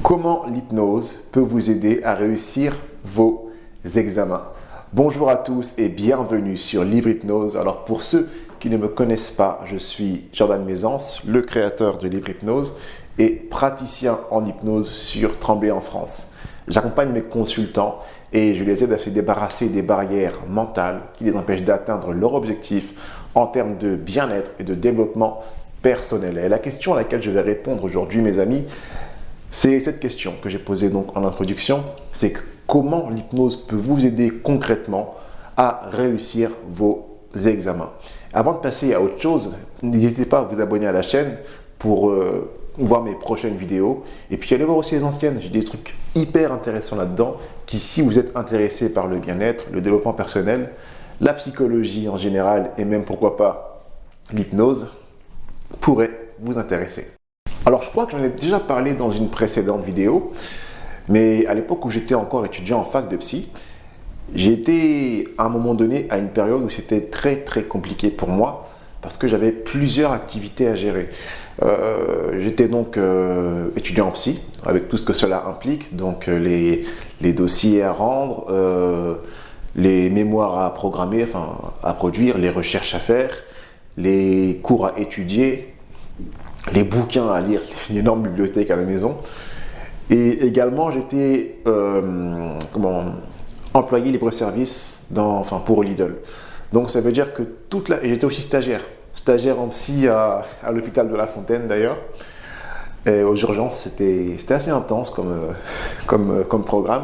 Comment l'hypnose peut vous aider à réussir vos examens? Bonjour à tous et bienvenue sur Livre Hypnose. Alors pour ceux qui ne me connaissent pas, je suis Jordan Mézance, le créateur de Livre Hypnose et praticien en hypnose sur Tremblay en France. J'accompagne mes consultants et je les aide à se débarrasser des barrières mentales qui les empêchent d'atteindre leur objectif en termes de bien-être et de développement personnel. Et la question à laquelle je vais répondre aujourd'hui, mes amis, c'est cette question que j'ai posée donc en introduction, c'est comment l'hypnose peut vous aider concrètement à réussir vos examens. Avant de passer à autre chose, n'hésitez pas à vous abonner à la chaîne pour voir mes prochaines vidéos et puis allez voir aussi les anciennes, j'ai des trucs hyper intéressants là-dedans qui, si vous êtes intéressé par le bien-être, le développement personnel, la psychologie en général et même pourquoi pas l'hypnose, pourraient vous intéresser. Alors je crois que j'en ai déjà parlé dans une précédente vidéo, mais à l'époque où j'étais encore étudiant en fac de psy, j'étais à un moment donné à une période où c'était très compliqué pour moi parce que j'avais plusieurs activités à gérer. J'étais donc étudiant en psy avec tout ce que cela implique, donc les dossiers à rendre, les mémoires à programmer, enfin à produire, les recherches à faire, les cours à étudier, les bouquins à lire, une énorme bibliothèque à la maison. Et également, j'étais employé libre-service pour Lidl. Donc ça veut dire que et j'étais aussi stagiaire en psy à l'hôpital de La Fontaine d'ailleurs. Et aux urgences, c'était assez intense comme programme.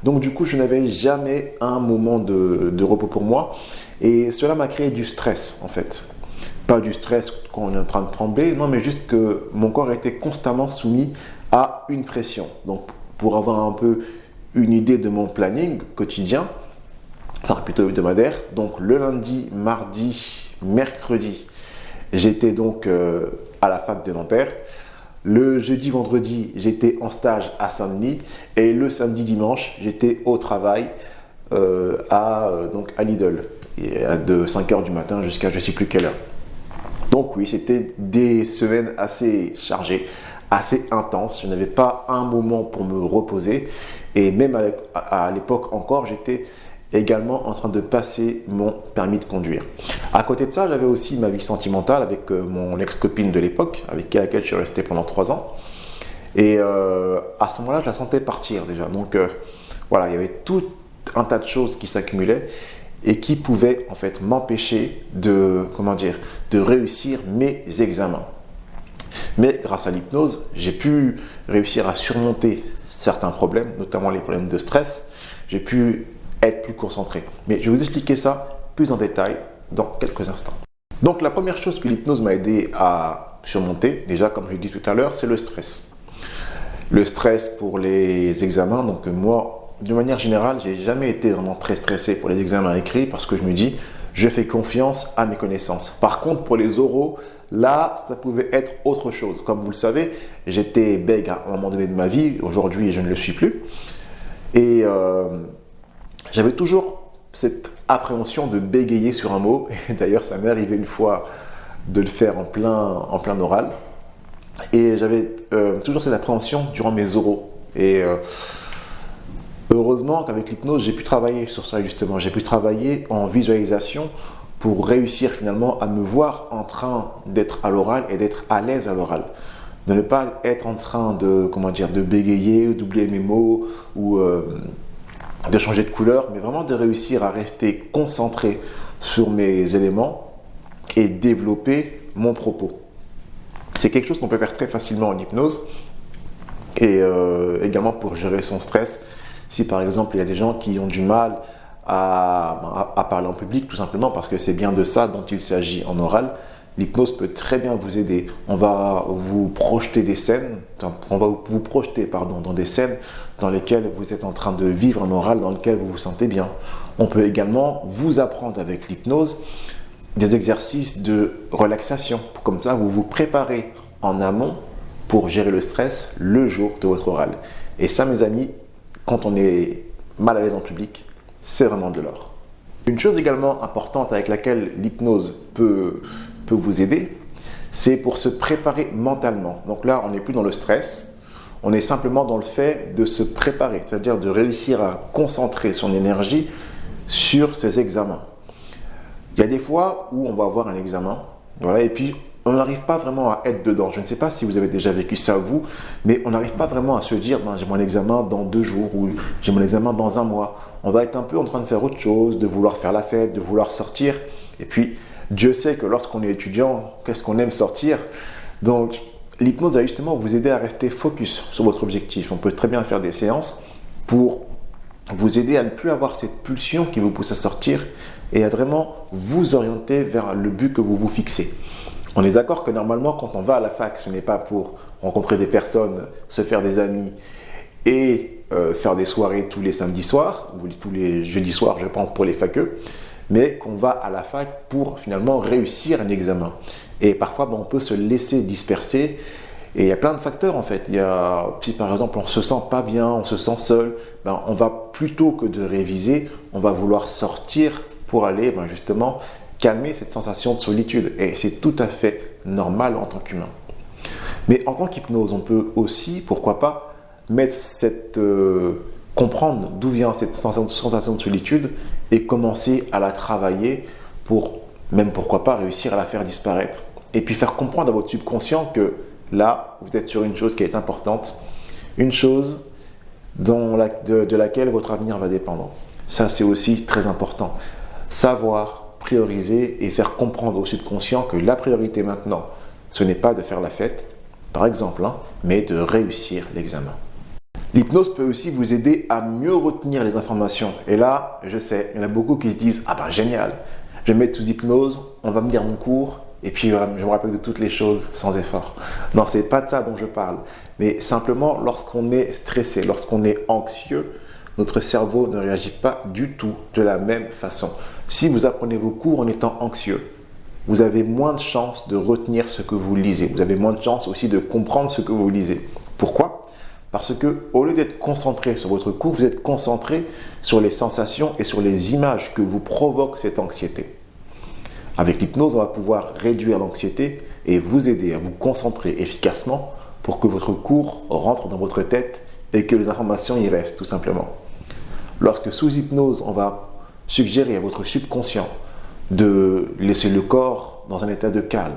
Donc du coup, je n'avais jamais un moment de repos pour moi. Et cela m'a créé du stress en fait. Pas du stress quand on est en train de trembler, non, mais juste que mon corps était constamment soumis à une pression. Donc, pour avoir un peu une idée de mon planning quotidien, enfin plutôt hebdomadaire, donc le lundi, mardi, mercredi, j'étais donc à la fac de Nanterre. Le jeudi, vendredi, j'étais en stage à Saint-Denis et le samedi, dimanche, j'étais au travail à Lidl, de 5h du matin jusqu'à je ne sais plus quelle heure. Donc oui, c'était des semaines assez chargées, assez intenses. Je n'avais pas un moment pour me reposer. Et même à l'époque encore, j'étais également en train de passer mon permis de conduire. À côté de ça, j'avais aussi ma vie sentimentale avec mon ex-copine de l'époque, avec laquelle je suis resté pendant 3 ans. Et à ce moment-là, je la sentais partir déjà. Donc voilà, il y avait tout un tas de choses qui s'accumulaient et qui pouvaient en fait m'empêcher de réussir mes examens. Mais grâce à l'hypnose, j'ai pu réussir à surmonter certains problèmes, notamment les problèmes de stress. J'ai pu être plus concentré. Mais je vais vous expliquer ça plus en détail dans quelques instants. Donc la première chose que l'hypnose m'a aidé à surmonter, déjà comme je l'ai dit tout à l'heure, c'est le stress. Le stress pour les examens, donc moi, de manière générale, j'ai jamais été vraiment très stressé pour les examens écrits parce que je me dis, je fais confiance à mes connaissances. Par contre, pour les oraux, là, ça pouvait être autre chose. Comme vous le savez, j'étais bègue à un moment donné de ma vie. Aujourd'hui, je ne le suis plus. Et j'avais toujours cette appréhension de bégayer sur un mot. Et d'ailleurs, ça m'est arrivé une fois de le faire en plein oral. Et j'avais toujours cette appréhension durant mes oraux. Et heureusement qu'avec l'hypnose, j'ai pu travailler sur ça justement. J'ai pu travailler en visualisation pour réussir finalement à me voir en train d'être à l'oral et d'être à l'aise à l'oral. De ne pas être en train de bégayer, ou d'oublier mes mots ou de changer de couleur, mais vraiment de réussir à rester concentré sur mes éléments et développer mon propos. C'est quelque chose qu'on peut faire très facilement en hypnose et également pour gérer son stress. Si par exemple il y a des gens qui ont du mal à parler en public, tout simplement parce que c'est bien de ça dont il s'agit en oral, l'hypnose peut très bien vous aider. On va vous projeter dans des scènes dans lesquelles vous êtes en train de vivre un oral dans lequel vous vous sentez bien. On peut également vous apprendre avec l'hypnose des exercices de relaxation. Comme ça, vous vous préparez en amont pour gérer le stress le jour de votre oral. Et ça, mes amis, quand on est mal à l'aise en public, c'est vraiment de l'or. Une chose également importante avec laquelle l'hypnose peut vous aider, c'est pour se préparer mentalement. Donc là, on n'est plus dans le stress, On est simplement dans le fait de se préparer, c'est-à-dire de réussir à concentrer son énergie sur ces examens. Il y a des fois où on va avoir un examen, voilà, et puis on n'arrive pas vraiment à être dedans. Je ne sais pas si vous avez déjà vécu ça vous, mais on n'arrive pas vraiment à se dire j'ai mon examen dans 2 jours ou j'ai mon examen dans 1 mois. On va être un peu en train de faire autre chose, de vouloir faire la fête, de vouloir sortir. Et puis, Dieu sait que lorsqu'on est étudiant, qu'est-ce qu'on aime sortir. Donc, l'hypnose va justement vous aider à rester focus sur votre objectif. On peut très bien faire des séances pour vous aider à ne plus avoir cette pulsion qui vous pousse à sortir et à vraiment vous orienter vers le but que vous vous fixez. On est d'accord que normalement, quand on va à la fac, ce n'est pas pour rencontrer des personnes, se faire des amis et faire des soirées tous les samedis soirs, ou tous les jeudis soirs, je pense, pour les faqueux, mais qu'on va à la fac pour finalement réussir un examen. Et parfois, on peut se laisser disperser. Et il y a plein de facteurs en fait. Si par exemple on ne se sent pas bien, on se sent seul, on va plutôt que de réviser, on va vouloir sortir pour aller justement calmer cette sensation de solitude. Et c'est tout à fait normal en tant qu'humain. Mais en tant qu'hypnose, on peut aussi, pourquoi pas, comprendre d'où vient cette sensation de solitude et commencer à la travailler pour, même pourquoi pas, réussir à la faire disparaître. Et puis faire comprendre à votre subconscient que là, vous êtes sur une chose qui est importante, une chose de laquelle votre avenir va dépendre. Ça, c'est aussi très important. Savoir prioriser et faire comprendre au subconscient que la priorité maintenant, ce n'est pas de faire la fête, par exemple, mais de réussir l'examen. L'hypnose peut aussi vous aider à mieux retenir les informations. Et là, je sais, il y en a beaucoup qui se disent « Ah génial, je vais me mettre sous hypnose, on va me lire mon cours, et puis je me rappelle de toutes les choses sans effort. » Non, ce n'est pas de ça dont je parle. Mais simplement, lorsqu'on est stressé, lorsqu'on est anxieux, notre cerveau ne réagit pas du tout de la même façon. Si vous apprenez vos cours en étant anxieux, vous avez moins de chances de retenir ce que vous lisez. Vous avez moins de chances aussi de comprendre ce que vous lisez. Pourquoi ? Parce que au lieu d'être concentré sur votre cours, vous êtes concentré sur les sensations et sur les images que vous provoque cette anxiété. Avec l'hypnose, on va pouvoir réduire l'anxiété et vous aider à vous concentrer efficacement pour que votre cours rentre dans votre tête et que les informations y restent tout simplement. Lorsque sous hypnose, on va suggérer à votre subconscient de laisser le corps dans un état de calme,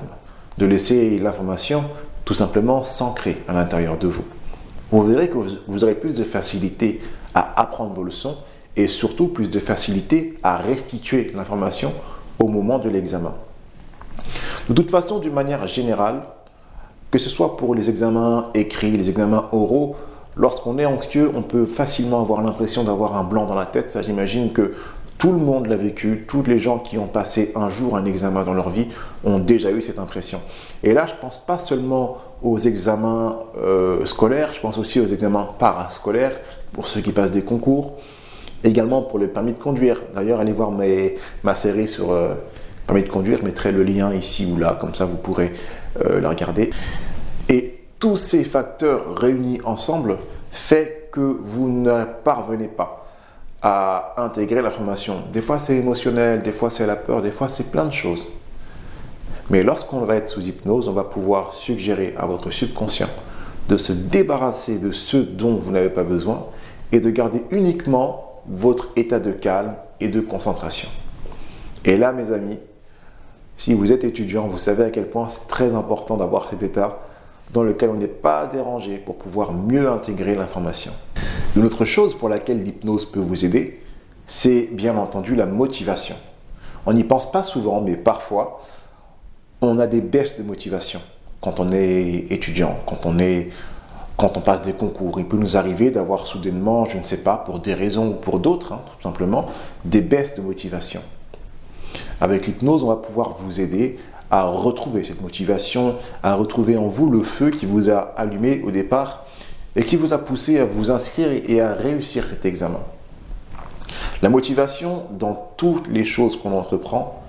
de laisser l'information tout simplement s'ancrer à l'intérieur de vous. Vous verrez que vous aurez plus de facilité à apprendre vos leçons et surtout plus de facilité à restituer l'information au moment de l'examen. De toute façon, d'une manière générale, que ce soit pour les examens écrits, les examens oraux, lorsqu'on est anxieux, on peut facilement avoir l'impression d'avoir un blanc dans la tête. Ça, j'imagine que tout le monde l'a vécu, tous les gens qui ont passé un jour un examen dans leur vie ont déjà eu cette impression. Et là, je ne pense pas seulement aux examens scolaires, je pense aussi aux examens parascolaires, pour ceux qui passent des concours, également pour le permis de conduire. D'ailleurs, allez voir ma série sur permis de conduire, je mettrai le lien ici ou là, comme ça vous pourrez la regarder. Et tous ces facteurs réunis ensemble fait que vous ne parvenez pas à intégrer l'information. Des fois c'est émotionnel, des fois c'est la peur, des fois c'est plein de choses. Mais lorsqu'on va être sous hypnose, on va pouvoir suggérer à votre subconscient de se débarrasser de ce dont vous n'avez pas besoin et de garder uniquement votre état de calme et de concentration. Et là, mes amis, si vous êtes étudiant, vous savez à quel point c'est très important d'avoir cet état dans lequel on n'est pas dérangé pour pouvoir mieux intégrer l'information. Une autre chose pour laquelle l'hypnose peut vous aider, c'est bien entendu la motivation. On n'y pense pas souvent, mais parfois, on a des baisses de motivation quand on est étudiant, quand on passe des concours. Il peut nous arriver d'avoir soudainement, je ne sais pas, pour des raisons ou pour d'autres, tout simplement, des baisses de motivation. Avec l'hypnose, on va pouvoir vous aider à retrouver cette motivation, à retrouver en vous le feu qui vous a allumé au départ et qui vous a poussé à vous inscrire et à réussir cet examen. La motivation, dans toutes les choses qu'on entreprend,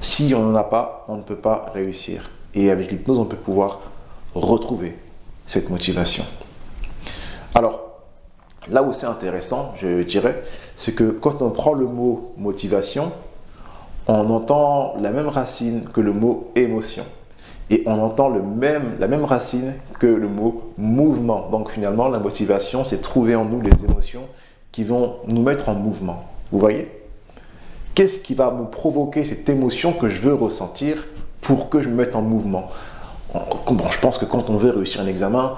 si on n'en a pas, on ne peut pas réussir. Et avec l'hypnose, on peut pouvoir retrouver cette motivation. Alors, là où c'est intéressant, je dirais, c'est que quand on prend le mot motivation, on entend la même racine que le mot émotion. Et on entend la même racine que le mot mouvement. Donc finalement, la motivation, c'est trouver en nous les émotions qui vont nous mettre en mouvement. Vous voyez? Qu'est-ce qui va me provoquer cette émotion que je veux ressentir pour que je me mette en mouvement? Bon, je pense que quand on veut réussir un examen,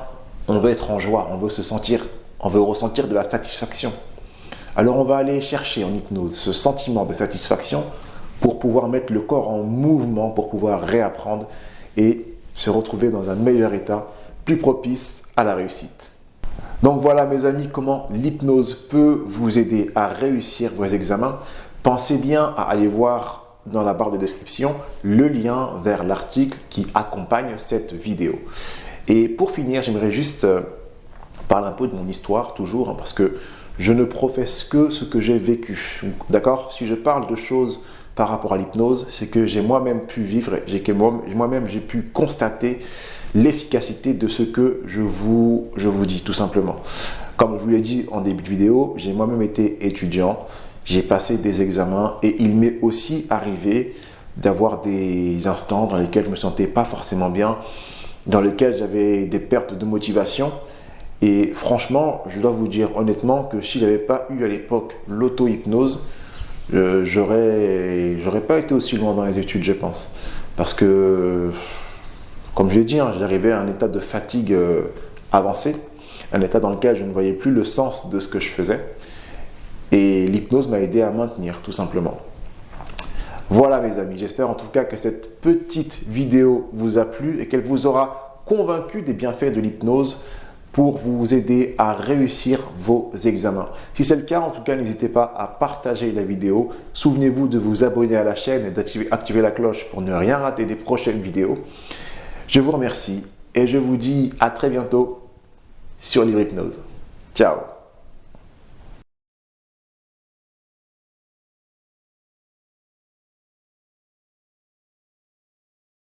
on veut être en joie, on veut ressentir de la satisfaction. Alors on va aller chercher en hypnose ce sentiment de satisfaction pour pouvoir mettre le corps en mouvement, pour pouvoir réapprendre et se retrouver dans un meilleur état, plus propice à la réussite. Donc voilà mes amis, comment l'hypnose peut vous aider à réussir vos examens. Pensez bien à aller voir dans la barre de description le lien vers l'article qui accompagne cette vidéo. Et pour finir, j'aimerais juste parler un peu de mon histoire toujours, parce que je ne professe que ce que j'ai vécu. D'accord? Si je parle de choses par rapport à l'hypnose, c'est que j'ai moi-même pu vivre, moi-même j'ai pu constater l'efficacité de ce que je vous dis, tout simplement. Comme je vous l'ai dit en début de vidéo, j'ai moi-même été étudiant, j'ai passé des examens et il m'est aussi arrivé d'avoir des instants dans lesquels je ne me sentais pas forcément bien, dans lesquels j'avais des pertes de motivation. Et franchement, je dois vous dire honnêtement que si je n'avais pas eu à l'époque l'auto-hypnose, j'aurais pas été aussi loin dans les études, je pense. Parce que, comme je l'ai dit, j'arrivais à un état de fatigue avancé, un état dans lequel je ne voyais plus le sens de ce que je faisais. Et l'hypnose m'a aidé à maintenir, tout simplement. Voilà mes amis, j'espère en tout cas que cette petite vidéo vous a plu et qu'elle vous aura convaincu des bienfaits de l'hypnose pour vous aider à réussir vos examens. Si c'est le cas, en tout cas, n'hésitez pas à partager la vidéo. Souvenez-vous de vous abonner à la chaîne et d'activer la cloche pour ne rien rater des prochaines vidéos. Je vous remercie et je vous dis à très bientôt sur Libre Hypnose. Ciao!